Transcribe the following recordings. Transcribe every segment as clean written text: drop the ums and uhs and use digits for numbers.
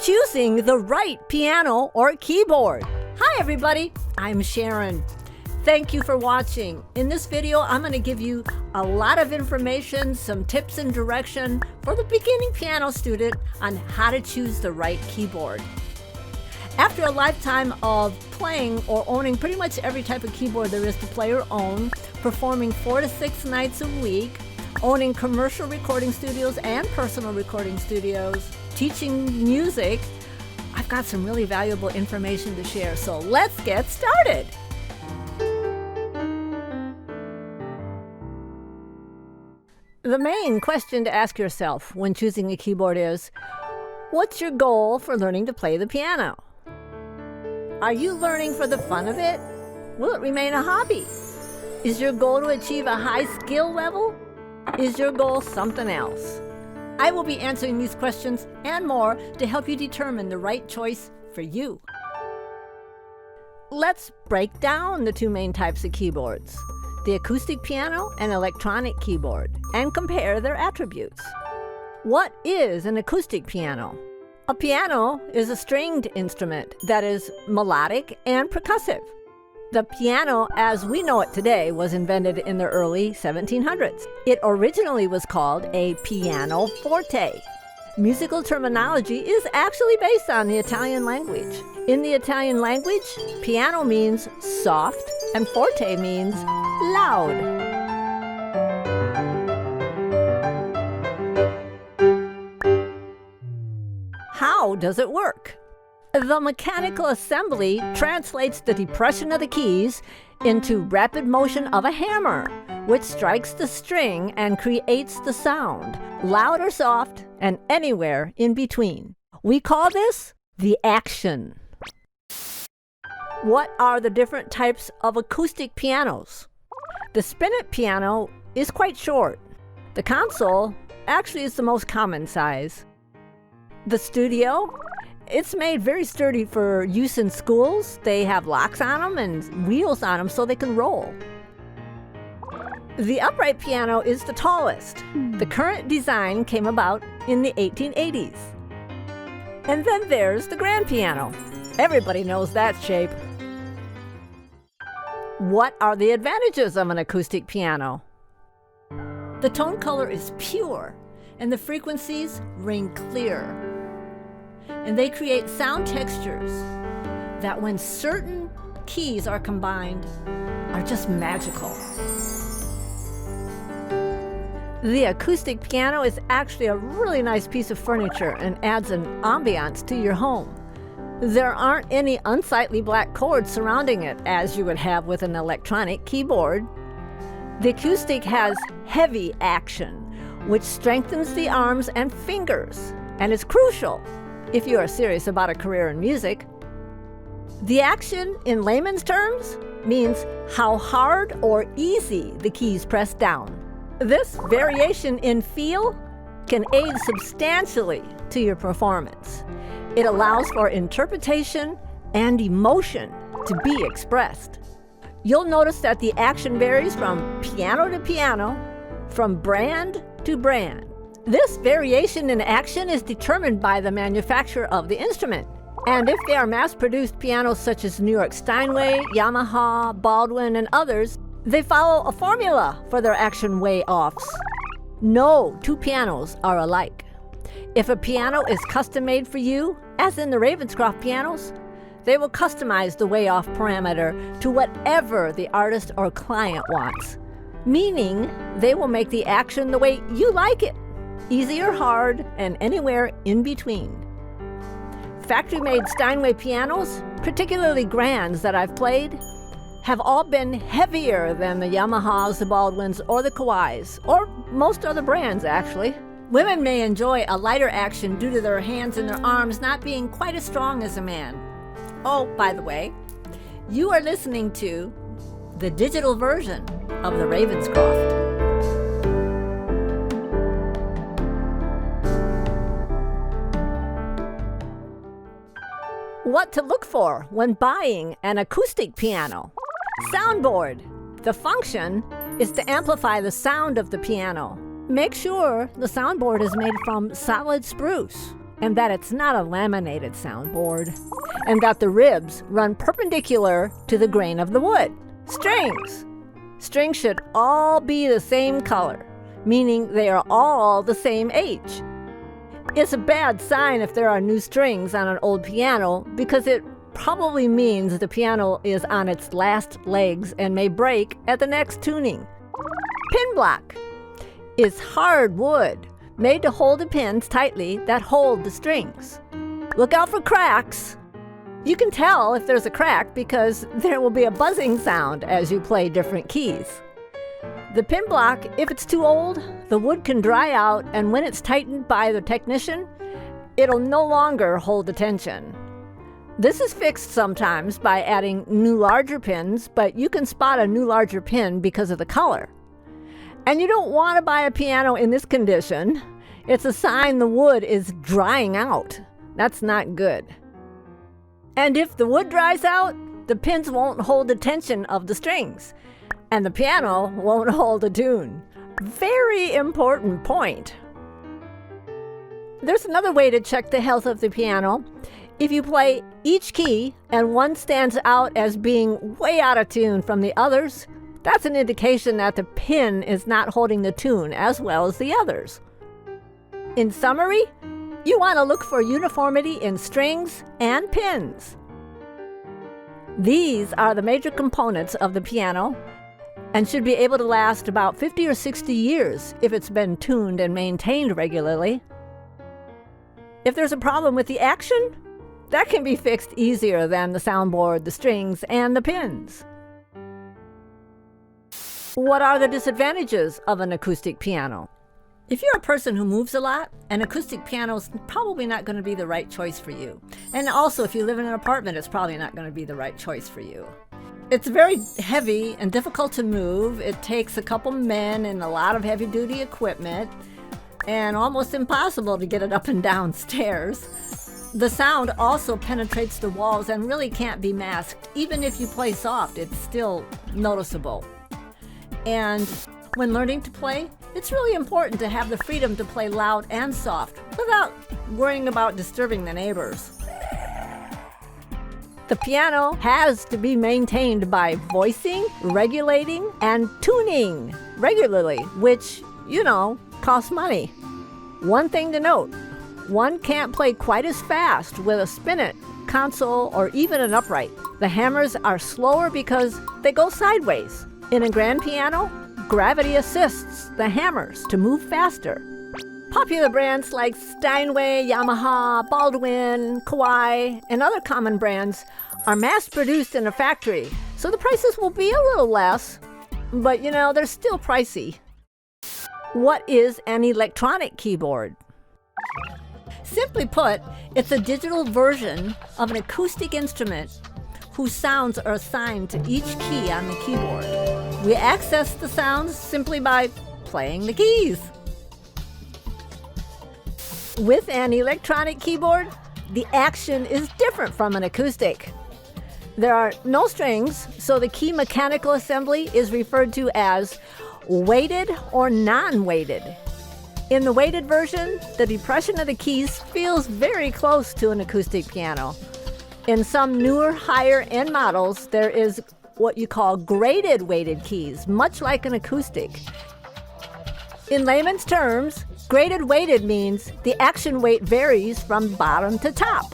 choosing the right piano or keyboard. Hi everybody, I'm Sharon. Thank you for watching. In this video, I'm going to give you a lot of information, some tips and direction for the beginning piano student on how to choose the right keyboard. After a lifetime of playing or owning pretty much every type of keyboard there is to play or own, performing 4 to 6 nights a week, owning commercial recording studios and personal recording studios, teaching music, I've got some really valuable information to share, so let's get started. The main question to ask yourself when choosing a keyboard is, what's your goal for learning to play the piano? Are you learning for the fun of it? Will it remain a hobby? Is your goal to achieve a high skill level? Is your goal something else? I will be answering these questions and more to help you determine the right choice for you. Let's break down the two main types of keyboards, the acoustic piano and electronic keyboard, and compare their attributes. What is an acoustic piano? A piano is a stringed instrument that is melodic and percussive. The piano, as we know it today, was invented in the early 1700s. It originally was called a pianoforte. Musical terminology is actually based on the Italian language. In the Italian language, piano means soft and forte means loud. How does it work? The mechanical assembly translates the depression of the keys into rapid motion of a hammer, which strikes the string and creates the sound, loud or soft, and anywhere in between. We call this the action. What are the different types of acoustic pianos? The spinet piano is quite short. The console actually is the most common size. The studio, it's made very sturdy for use in schools. They have locks on them and wheels on them so they can roll. The upright piano is the tallest. The current design came about in the 1880s. And then there's the grand piano. Everybody knows that shape. What are the advantages of an acoustic piano? The tone color is pure and the frequencies ring clear. And they create sound textures that, when certain keys are combined, are just magical. The acoustic piano is actually a really nice piece of furniture and adds an ambiance to your home. There aren't any unsightly black cords surrounding it, as you would have with an electronic keyboard. The acoustic has heavy action, which strengthens the arms and fingers, and is crucial if you are serious about a career in music. The action, in layman's terms, means how hard or easy the keys press down. This variation in feel can aid substantially to your performance. It allows for interpretation and emotion to be expressed. You'll notice that the action varies from piano to piano, from brand to brand. This variation in action is determined by the manufacturer of the instrument. And if they are mass-produced pianos such as New York Steinway, Yamaha, Baldwin, and others, they follow a formula for their action way-offs. No two pianos are alike. If a piano is custom-made for you, as in the Ravenscroft pianos, they will customize the way-off parameter to whatever the artist or client wants, meaning they will make the action the way you like it. Easy or hard, and anywhere in between. Factory-made Steinway pianos, particularly grands that I've played, have all been heavier than the Yamahas, the Baldwins, or the Kawais, or most other brands actually. Women may enjoy a lighter action due to their hands and their arms not being quite as strong as a man. Oh, by the way, you are listening to the digital version of the Ravenscroft. What to look for when buying an acoustic piano. Soundboard. The function is to amplify the sound of the piano. Make sure the soundboard is made from solid spruce and that it's not a laminated soundboard, and that the ribs run perpendicular to the grain of the wood. Strings. Strings should all be the same color, meaning they are all the same age. It's a bad sign if there are new strings on an old piano because it probably means the piano is on its last legs and may break at the next tuning. Pin block is hard wood made to hold the pins tightly that hold the strings. Look out for cracks. You can tell if there's a crack because there will be a buzzing sound as you play different keys. The pin block, if it's too old, the wood can dry out, and when it's tightened by the technician, it'll no longer hold the tension. This is fixed sometimes by adding new larger pins, but you can spot a new larger pin because of the color. And you don't want to buy a piano in this condition. It's a sign the wood is drying out. That's not good. And if the wood dries out, the pins won't hold the tension of the strings, and the piano won't hold a tune. Very important point. There's another way to check the health of the piano. If you play each key and one stands out as being way out of tune from the others, that's an indication that the pin is not holding the tune as well as the others. In summary, you want to look for uniformity in strings and pins. These are the major components of the piano and should be able to last about 50 or 60 years if it's been tuned and maintained regularly. If there's a problem with the action, that can be fixed easier than the soundboard, the strings, and the pins. What are the disadvantages of an acoustic piano? If you're a person who moves a lot, an acoustic piano is probably not going to be the right choice for you. And also, if you live in an apartment, it's probably not going to be the right choice for you. It's very heavy and difficult to move. It takes a couple men and a lot of heavy-duty equipment, and almost impossible to get it up and down stairs. The sound also penetrates the walls and really can't be masked. Even if you play soft, it's still noticeable. And when learning to play, it's really important to have the freedom to play loud and soft without worrying about disturbing the neighbors. The piano has to be maintained by voicing, regulating, and tuning regularly, which, costs money. One thing to note, one can't play quite as fast with a spinet, console, or even an upright. The hammers are slower because they go sideways. In a grand piano, gravity assists the hammers to move faster. Popular brands like Steinway, Yamaha, Baldwin, Kawai, and other common brands are mass-produced in a factory, so the prices will be a little less, but they're still pricey. What is an electronic keyboard? Simply put, it's a digital version of an acoustic instrument whose sounds are assigned to each key on the keyboard. We access the sounds simply by playing the keys. With an electronic keyboard, the action is different from an acoustic. There are no strings, so the key mechanical assembly is referred to as weighted or non-weighted. In the weighted version, the depression of the keys feels very close to an acoustic piano. In some newer, higher-end models, there is what you call graded weighted keys, much like an acoustic. In layman's terms, graded weighted means the action weight varies from bottom to top.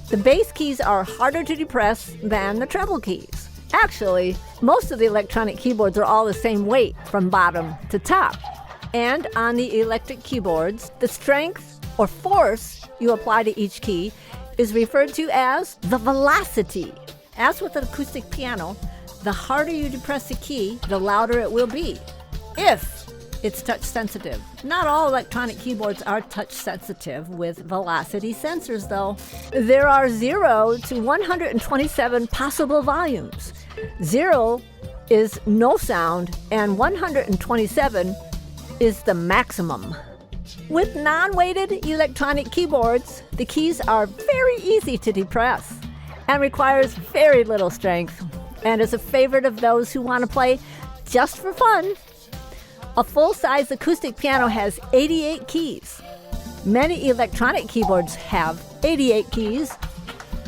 The bass keys are harder to depress than the treble keys. Actually, most of the electronic keyboards are all the same weight from bottom to top. And on the electric keyboards, the strength or force you apply to each key is referred to as the velocity. As with an acoustic piano, the harder you depress the key, the louder it will be, if it's touch sensitive. Not all electronic keyboards are touch sensitive with velocity sensors, though. There are 0 to 127 possible volumes. 0 is no sound, and 127 is the maximum. With non-weighted electronic keyboards, the keys are very easy to depress and requires very little strength, and is a favorite of those who want to play just for fun. A full-size acoustic piano has 88 keys. Many electronic keyboards have 88 keys,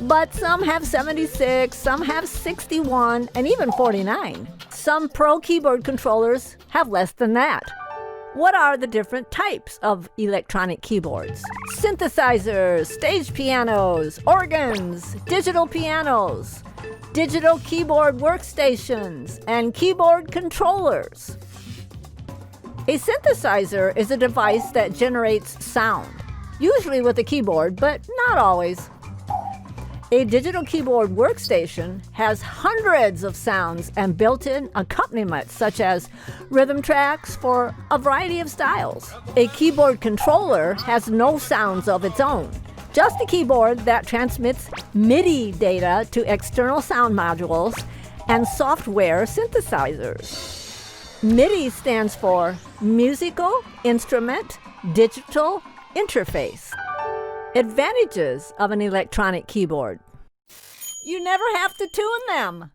but some have 76, some have 61, and even 49. Some pro keyboard controllers have less than that. What are the different types of electronic keyboards? Synthesizers, stage pianos, organs, digital pianos, digital keyboard workstations, and keyboard controllers. A synthesizer is a device that generates sound, usually with a keyboard, but not always. A digital keyboard workstation has hundreds of sounds and built-in accompaniments such as rhythm tracks for a variety of styles. A keyboard controller has no sounds of its own, just a keyboard that transmits MIDI data to external sound modules and software synthesizers. MIDI stands for Musical Instrument Digital Interface. Advantages of an electronic keyboard. You never have to tune them.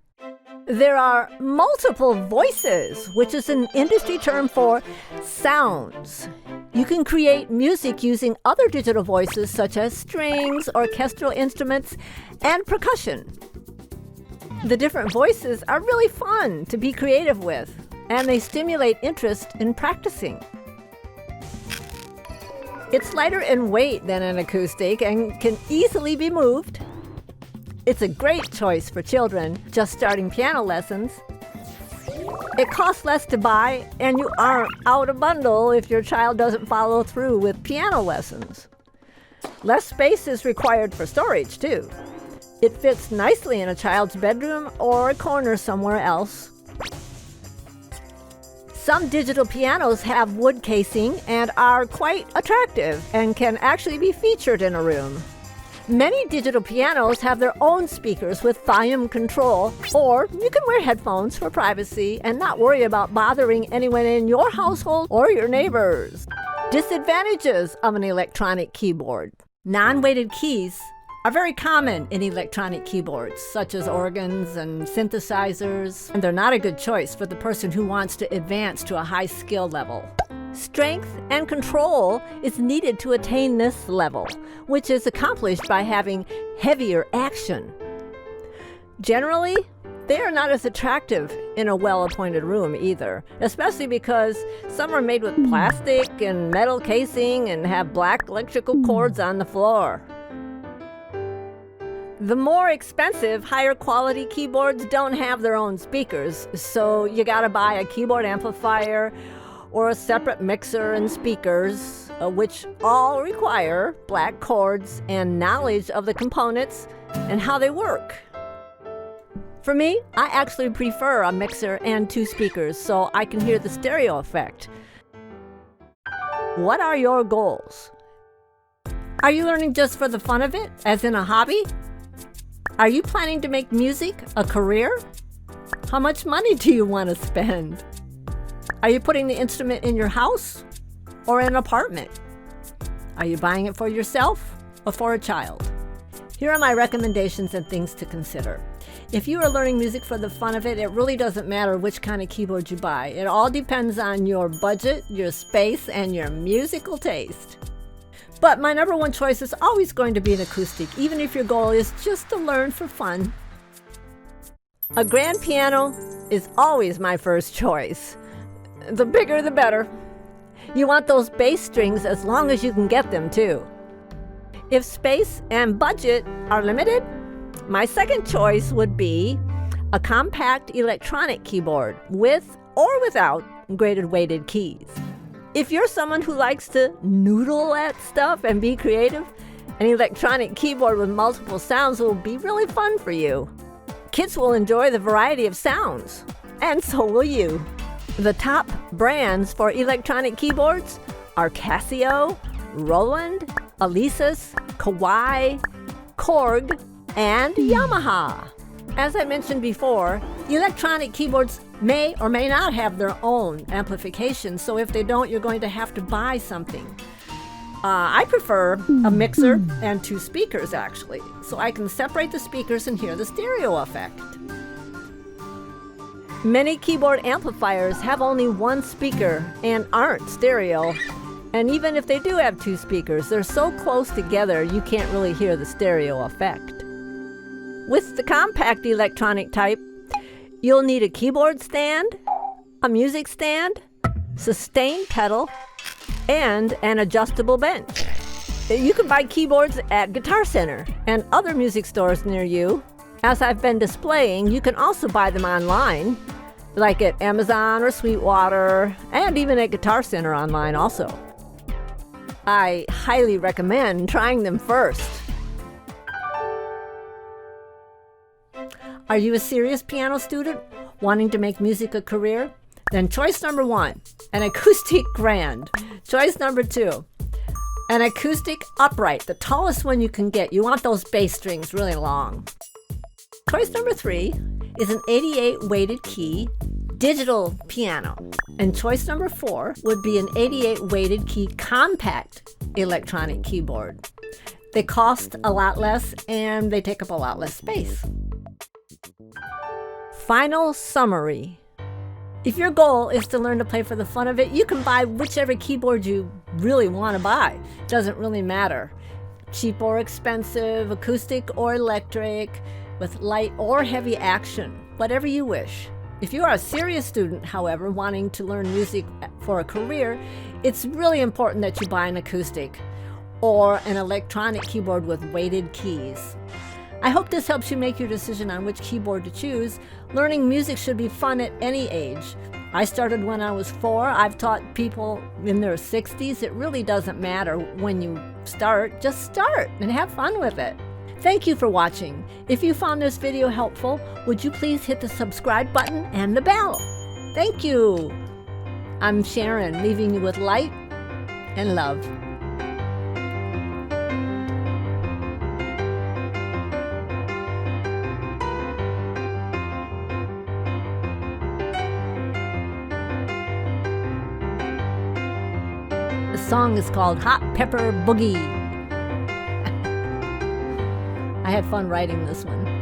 There are multiple voices, which is an industry term for sounds. You can create music using other digital voices such as strings, orchestral instruments, and percussion. The different voices are really fun to be creative with, and they stimulate interest in practicing. It's lighter in weight than an acoustic and can easily be moved. It's a great choice for children just starting piano lessons. It costs less to buy, and you aren't out a bundle if your child doesn't follow through with piano lessons. Less space is required for storage, too. It fits nicely in a child's bedroom or a corner somewhere else. Some digital pianos have wood casing and are quite attractive and can actually be featured in a room. Many digital pianos have their own speakers with volume control, or you can wear headphones for privacy and not worry about bothering anyone in your household or your neighbors. Disadvantages of an electronic keyboard. Non-weighted keys are very common in electronic keyboards, such as organs and synthesizers, and they're not a good choice for the person who wants to advance to a high skill level. Strength and control is needed to attain this level, which is accomplished by having heavier action. Generally, they are not as attractive in a well-appointed room either, especially because some are made with plastic and metal casing and have black electrical cords on the floor. The more expensive, higher quality keyboards don't have their own speakers, so you gotta buy a keyboard amplifier or a separate mixer and speakers, which all require black cords and knowledge of the components and how they work. For me, I actually prefer a mixer and 2 speakers so I can hear the stereo effect. What are your goals? Are you learning just for the fun of it, as in a hobby? Are you planning to make music a career? How much money do you want to spend? Are you putting the instrument in your house or an apartment? Are you buying it for yourself or for a child? Here are my recommendations and things to consider. If you are learning music for the fun of it, it really doesn't matter which kind of keyboard you buy. It all depends on your budget, your space, and your musical taste. But my number one choice is always going to be an acoustic, even if your goal is just to learn for fun. A grand piano is always my first choice. The bigger, the better. You want those bass strings as long as you can get them, too. If space and budget are limited, my second choice would be a compact electronic keyboard with or without graded weighted keys. If you're someone who likes to noodle at stuff and be creative, an electronic keyboard with multiple sounds will be really fun for you. Kids will enjoy the variety of sounds, and so will you. The top brands for electronic keyboards are Casio, Roland, Alesis, Kawai, Korg, and Yamaha. As I mentioned before, electronic keyboards may or may not have their own amplification, so if they don't, you're going to have to buy something. I prefer a mixer and 2 speakers, actually, so I can separate the speakers and hear the stereo effect. Many keyboard amplifiers have only 1 speaker and aren't stereo, And even if they do have two speakers, they're so close together you can't really hear the stereo effect. With the compact electronic type, you'll need a keyboard stand, a music stand, sustain pedal, and an adjustable bench. You can buy keyboards at Guitar Center and other music stores near you. As I've been displaying, you can also buy them online, like at Amazon or Sweetwater, and even at Guitar Center online also. I highly recommend trying them first. Are you a serious piano student wanting to make music a career? Then choice number 1, an acoustic grand. Choice number 2, an acoustic upright, the tallest one you can get. You want those bass strings really long. Choice number 3 is an 88 weighted key digital piano. And choice number 4 would be an 88 weighted key compact electronic keyboard. They cost a lot less and they take up a lot less space. Final summary. If your goal is to learn to play for the fun of it, you can buy whichever keyboard you really want to buy. It doesn't really matter. Cheap or expensive, acoustic or electric, with light or heavy action, whatever you wish. If you are a serious student, however, wanting to learn music for a career, it's really important that you buy an acoustic or an electronic keyboard with weighted keys. I hope this helps you make your decision on which keyboard to choose. Learning music should be fun at any age. I started when I was 4. I've taught people in their 60s. It really doesn't matter when you start. Just start and have fun with it. Thank you for watching. If you found this video helpful, would you please hit the subscribe button and the bell? Thank you. I'm Sharon, leaving you with light and love. The song is called Hot Pepper Boogie. I had fun writing this one.